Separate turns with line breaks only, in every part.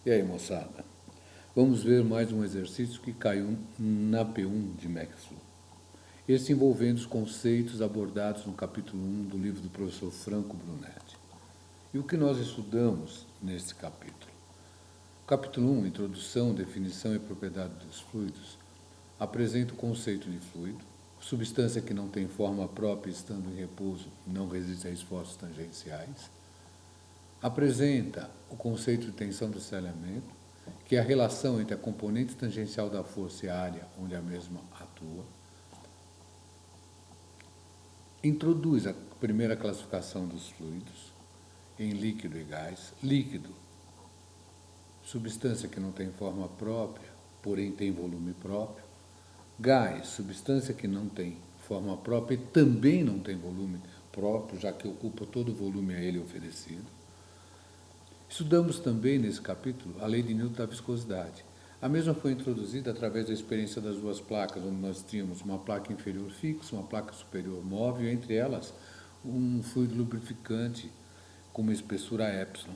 E aí, moçada? Vamos ver mais um exercício que caiu na P1 de Maxwell. Esse envolvendo os conceitos abordados no capítulo 1 do livro do professor Franco Brunetti. E o que nós estudamos nesse capítulo? O capítulo 1, Introdução, Definição e Propriedade dos Fluidos, apresenta o conceito de fluido, substância que não tem forma própria estando em repouso e não resiste a esforços tangenciais. Apresenta o conceito de tensão de desalhamento, que é a relação entre a componente tangencial da força e a área onde a mesma atua. Introduz a primeira classificação dos fluidos em líquido e gás. Líquido, substância que não tem forma própria, porém tem volume próprio. Gás, substância que não tem forma própria e também não tem volume próprio, já que ocupa todo o volume a ele oferecido. Estudamos também, nesse capítulo, a lei de Newton da viscosidade. A mesma foi introduzida através da experiência das duas placas, onde nós tínhamos uma placa inferior fixa, uma placa superior móvel, e entre elas um fluido lubrificante com uma espessura epsilon.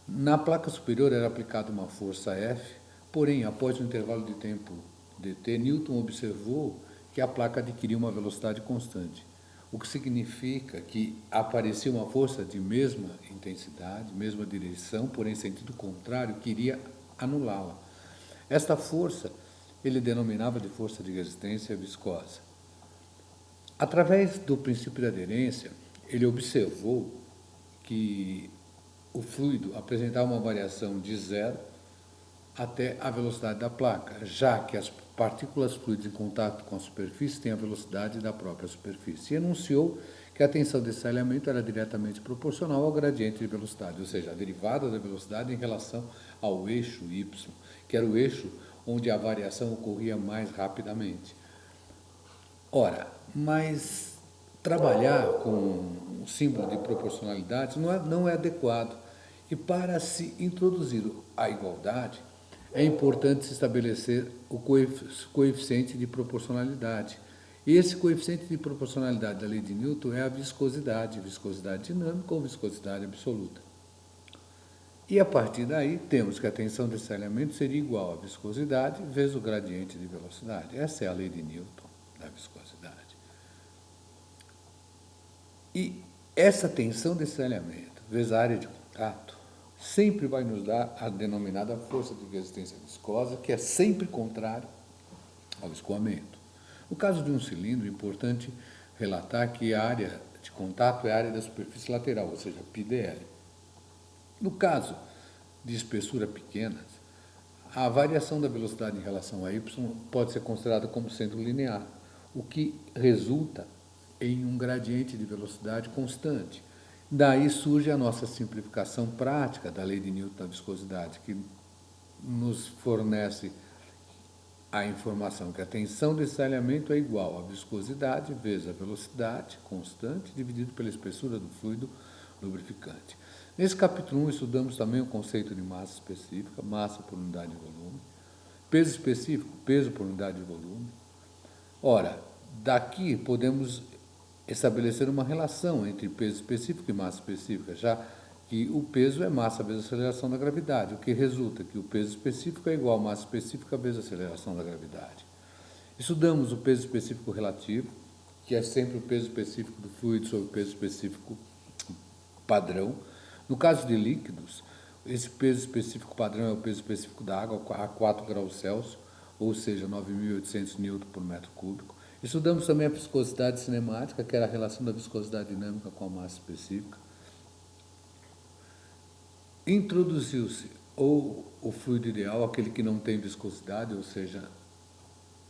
Na placa superior era aplicada uma força F, porém, após um intervalo de tempo dt, Newton observou que a placa adquiria uma velocidade constante, o que significa que aparecia uma força de mesma intensidade, mesma direção, porém sentido contrário, que iria anulá-la. Esta força ele denominava de força de resistência viscosa. Através do princípio de aderência, ele observou que o fluido apresentava uma variação de 0 até a velocidade da placa, já que as partículas fluidas em contato com a superfície têm a velocidade da própria superfície. E enunciou que a tensão desse alinhamento era diretamente proporcional ao gradiente de velocidade, ou seja, a derivada da velocidade em relação ao eixo y, que era o eixo onde a variação ocorria mais rapidamente. Ora, mas trabalhar com um símbolo de proporcionalidade não é adequado. E para se introduzir a igualdade, é importante se estabelecer o coeficiente de proporcionalidade. E esse coeficiente de proporcionalidade da lei de Newton é a viscosidade dinâmica ou viscosidade absoluta. E a partir daí, temos que a tensão desse alinhamento seria igual à viscosidade vezes o gradiente de velocidade. Essa é a lei de Newton da viscosidade. E essa tensão desse alinhamento vezes a área de contato sempre vai nos dar a denominada força de resistência viscosa, que é sempre contrária ao escoamento. No caso de um cilindro, é importante relatar que a área de contato é a área da superfície lateral, ou seja, πdl. No caso de espessura pequenas, a variação da velocidade em relação a y pode ser considerada como sendo linear, o que resulta em um gradiente de velocidade constante. Daí surge a nossa simplificação prática da lei de Newton da viscosidade, que nos fornece a informação que a tensão desse alinhamento é igual à viscosidade vezes a velocidade constante dividido pela espessura do fluido lubrificante. Nesse capítulo 1 estudamos também o conceito de massa específica, massa por unidade de volume, peso específico, peso por unidade de volume. Ora, daqui podemos estabelecer uma relação entre peso específico e massa específica, já que o peso é massa vezes a aceleração da gravidade, o que resulta que o peso específico é igual a massa específica vezes a aceleração da gravidade. Estudamos o peso específico relativo, que é sempre o peso específico do fluido sobre o peso específico padrão. No caso de líquidos, esse peso específico padrão é o peso específico da água a 4 graus Celsius, ou seja, 9.800 Newton por metro cúbico. Estudamos também a viscosidade cinemática, que era a relação da viscosidade dinâmica com a massa específica. Introduziu-se o fluido ideal, aquele que não tem viscosidade, ou seja,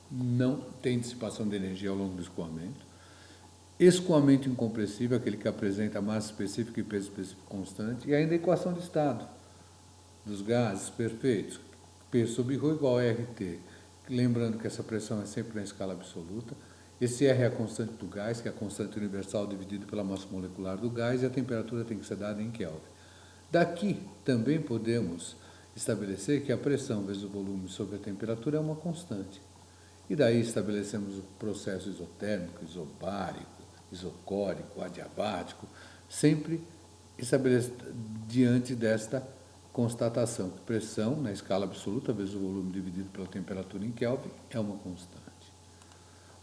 não tem dissipação de energia ao longo do escoamento. Escoamento incompressível, aquele que apresenta massa específica e peso específico constante. E ainda a equação de estado dos gases perfeitos, P sobre ρ igual a RT. Lembrando que essa pressão é sempre na escala absoluta. Esse R é a constante do gás, que é a constante universal dividida pela massa molecular do gás, e a temperatura tem que ser dada em Kelvin. Daqui também podemos estabelecer que a pressão vezes o volume sobre a temperatura é uma constante. E daí estabelecemos o processo isotérmico, isobárico, isocórico, adiabático, sempre estabelecido diante desta constatação que pressão na escala absoluta vezes o volume dividido pela temperatura em Kelvin é uma constante.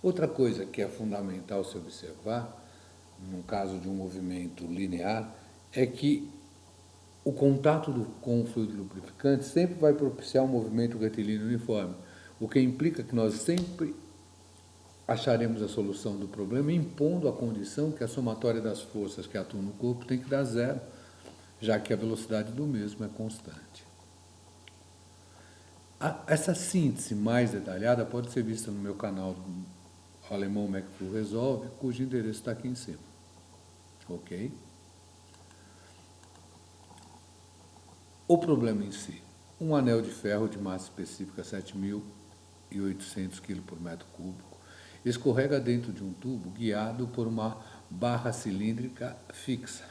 Outra coisa que é fundamental se observar, no caso de um movimento linear, é que o contato com o fluido lubrificante sempre vai propiciar um movimento retilíneo uniforme, o que implica que nós sempre acharemos a solução do problema impondo a condição que a somatória das forças que atuam no corpo tem que dar zero, já que a velocidade do mesmo é constante. Essa síntese mais detalhada pode ser vista no meu canal alemão McFlu Resolve, cujo endereço está aqui em cima. Ok? O problema em si. Um anel de ferro de massa específica 7.800 kg por metro cúbico escorrega dentro de um tubo guiado por uma barra cilíndrica fixa,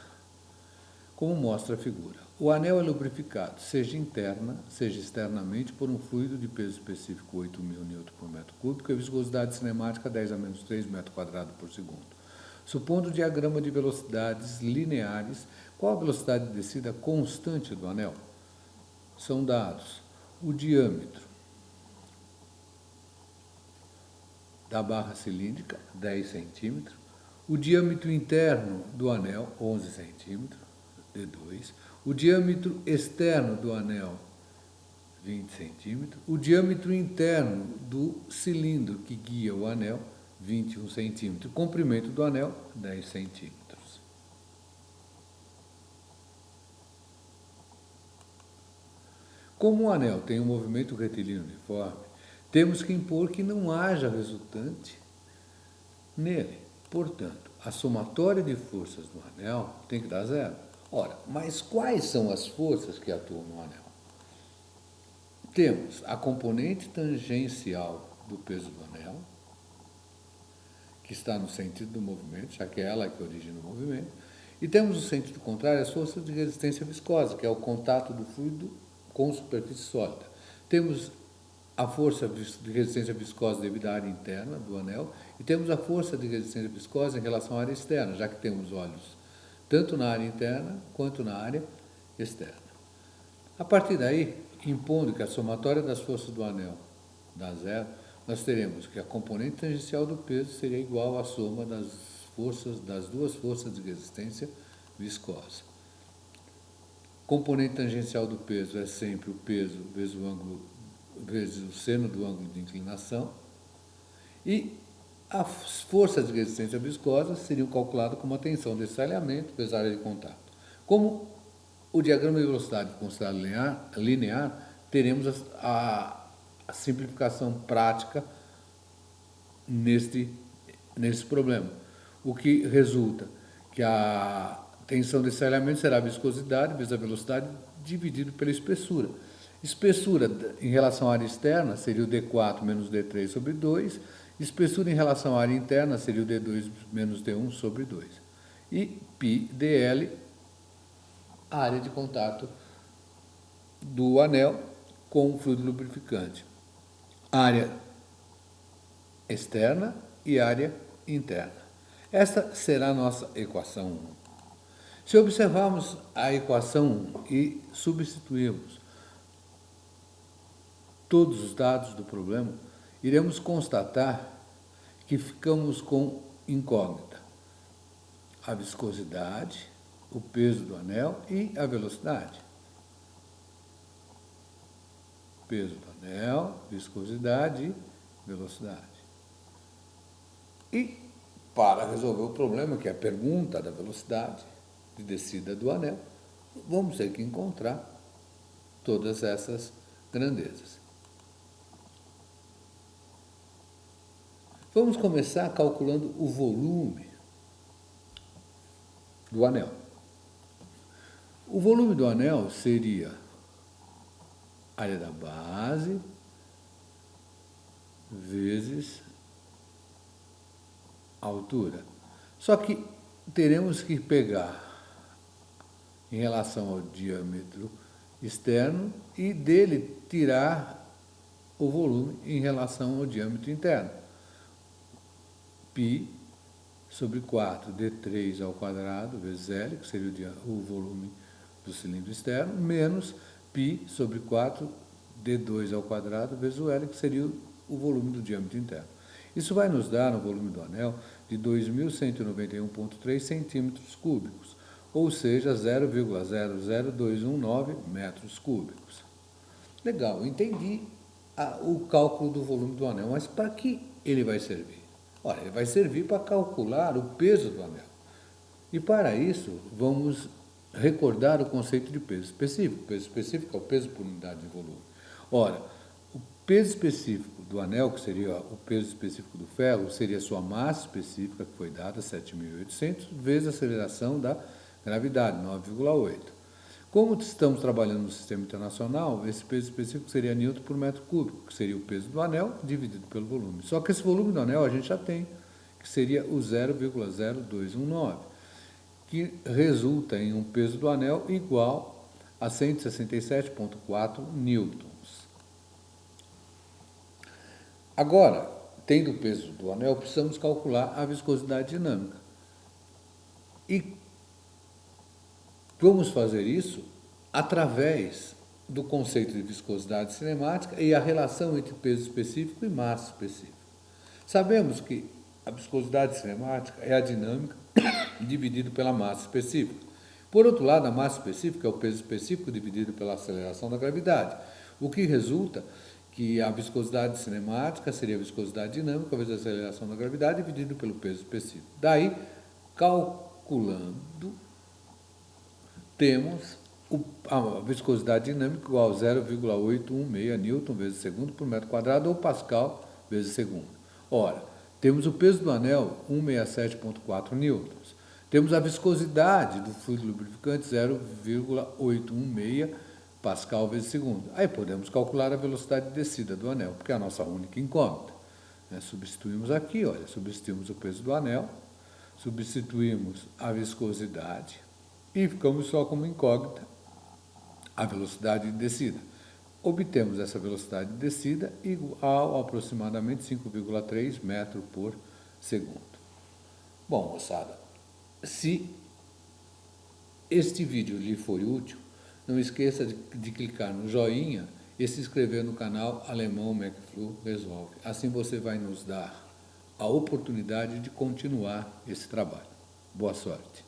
como mostra a figura. O anel é lubrificado, seja interna, seja externamente, por um fluido de peso específico 8.000 N por metro cúbico e viscosidade cinemática 10 a menos 3 metros quadrados por segundo. Supondo o diagrama de velocidades lineares, qual a velocidade de descida constante do anel? São dados o diâmetro da barra cilíndrica, 10 centímetros, o diâmetro interno do anel, 11 centímetros, D2, o diâmetro externo do anel, 20 centímetros, o diâmetro interno do cilindro que guia o anel, 21 centímetros, o comprimento do anel, 10 centímetros. Como o anel tem um movimento retilíneo uniforme, temos que impor que não haja resultante nele. Portanto, a somatória de forças do anel tem que dar zero. Ora, mas quais são as forças que atuam no anel? Temos a componente tangencial do peso do anel, que está no sentido do movimento, já que é ela que origina o movimento, e temos no sentido contrário as forças de resistência viscosa, que é o contato do fluido com superfície sólida. Temos a força de resistência viscosa devido à área interna do anel e temos a força de resistência viscosa em relação à área externa, já que temos óleos tanto na área interna quanto na área externa. A partir daí, impondo que a somatória das forças do anel dá zero, nós teremos que a componente tangencial do peso seria igual à soma das duas forças de resistência viscosa. Componente tangencial do peso é sempre o peso vezes o seno do ângulo de inclinação, e as forças de resistência viscosa seriam calculadas como a tensão desse alinhamento vezes a área de contato. Como o diagrama de velocidade é considerado linear, teremos a simplificação prática nesse problema, o que resulta que a tensão desse alinhamento será a viscosidade vezes a velocidade dividido pela espessura. Espessura em relação à área externa seria o D4 menos D3 sobre 2. Espessura em relação à área interna seria o D2 menos D1 sobre 2. E π dl, a área de contato do anel com o fluido lubrificante. Área externa e área interna. Esta será a nossa equação 1. Se observarmos a equação 1 e substituirmos todos os dados do problema, iremos constatar que ficamos com incógnita: a viscosidade, o peso do anel e a velocidade. Peso do anel, viscosidade e velocidade. E para resolver o problema, que é a pergunta da velocidade de descida do anel, vamos ter que encontrar todas essas grandezas. Vamos começar calculando o volume do anel. O volume do anel seria a área da base vezes a altura. Só que teremos que pegar em relação ao diâmetro externo e dele tirar o volume em relação ao diâmetro interno. Π sobre 4 D3 ao quadrado vezes L, que seria o volume do cilindro externo, menos π sobre 4 d2 ao quadrado vezes o L, que seria o volume do diâmetro interno. Isso vai nos dar um volume do anel de 2.191,3 centímetros cúbicos, ou seja, 0,00219 metros cúbicos. Legal, entendi o cálculo do volume do anel, mas para que ele vai servir? Olha, ele vai servir para calcular o peso do anel. E para isso, vamos recordar o conceito de peso específico. O peso específico é o peso por unidade de volume. Ora, o peso específico do anel, que seria o peso específico do ferro, seria a sua massa específica, que foi dada, 7.800, vezes a aceleração da gravidade, 9,8. Como estamos trabalhando no sistema internacional, esse peso específico seria Newton por metro cúbico, que seria o peso do anel dividido pelo volume. Só que esse volume do anel a gente já tem, que seria o 0,0219, que resulta em um peso do anel igual a 167,4 newtons. Agora, tendo o peso do anel, precisamos calcular a viscosidade dinâmica. E vamos fazer isso através do conceito de viscosidade cinemática e a relação entre peso específico e massa específica. Sabemos que a viscosidade cinemática é a dinâmica dividido pela massa específica. Por outro lado, a massa específica é o peso específico dividido pela aceleração da gravidade, o que resulta que a viscosidade cinemática seria a viscosidade dinâmica vezes a aceleração da gravidade dividido pelo peso específico. Daí, calculando, temos a viscosidade dinâmica igual a 0,816 newton vezes segundo por metro quadrado ou Pascal vezes segundo. Ora, temos o peso do anel, 167,4 newtons. Temos a viscosidade do fluido lubrificante, 0,816 Pascal vezes segundo. Aí podemos calcular a velocidade de descida do anel, porque é a nossa única incógnita. Substituímos aqui, olha, substituímos o peso do anel, substituímos a viscosidade e ficamos só como incógnita a velocidade de descida. Obtemos essa velocidade de descida igual a aproximadamente 5,3 metros por segundo. Bom, moçada, se este vídeo lhe for útil, não esqueça de clicar no joinha e se inscrever no canal Alemão McFlu Resolve. Assim você vai nos dar a oportunidade de continuar esse trabalho. Boa sorte!